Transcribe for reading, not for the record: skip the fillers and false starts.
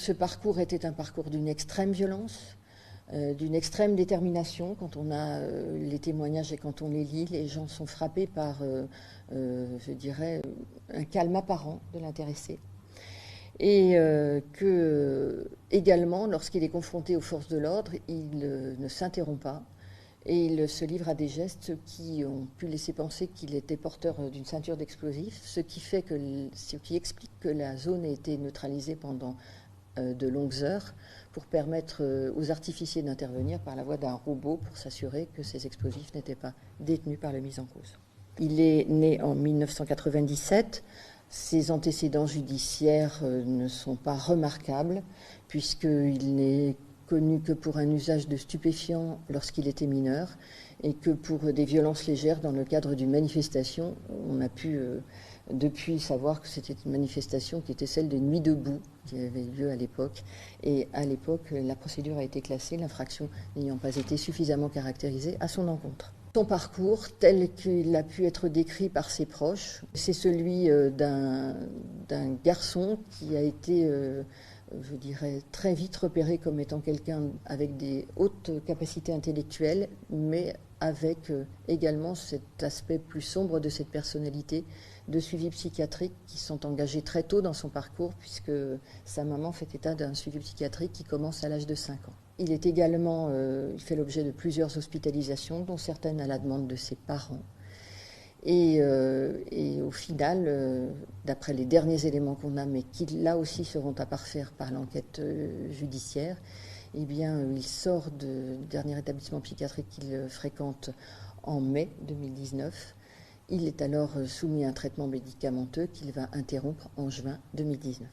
ce parcours était un parcours d'une extrême violence, d'une extrême détermination. Quand on a les témoignages et quand on les lit, les gens sont frappés par, je dirais, un calme apparent de l'intéressé. Et que, également, lorsqu'il est confronté aux forces de l'ordre, il ne s'interrompt pas et il se livre à des gestes qui ont pu laisser penser qu'il était porteur d'une ceinture d'explosifs, ce qui explique que la zone ait été neutralisée pendant de longues heures pour permettre aux artificiers d'intervenir par la voie d'un robot pour s'assurer que ces explosifs n'étaient pas détenus par le mis en cause. Il est né en 1997. Ses antécédents judiciaires ne sont pas remarquables puisqu'il n'est connu que pour un usage de stupéfiants lorsqu'il était mineur et que pour des violences légères dans le cadre d'une manifestation. On a pu depuis savoir que c'était une manifestation qui était celle de Nuit debout qui avait lieu à l'époque. Et à l'époque, la procédure a été classée, l'infraction n'ayant pas été suffisamment caractérisée à son encontre. Son parcours, tel qu'il a pu être décrit par ses proches, c'est celui d'un garçon qui a été, je dirais, très vite repéré comme étant quelqu'un avec des hautes capacités intellectuelles, mais avec également cet aspect plus sombre de cette personnalité, de suivi psychiatrique qui sont engagés très tôt dans son parcours, puisque sa maman fait état d'un suivi psychiatrique qui commence à l'âge de 5 ans. Il est également, il fait l'objet de plusieurs hospitalisations, dont certaines à la demande de ses parents. Et au final, d'après les derniers éléments qu'on a, mais qui là aussi seront à parfaire par l'enquête judiciaire, eh bien, il sort du dernier établissement psychiatrique qu'il fréquente en mai 2019. Il est alors soumis à un traitement médicamenteux qu'il va interrompre en juin 2019.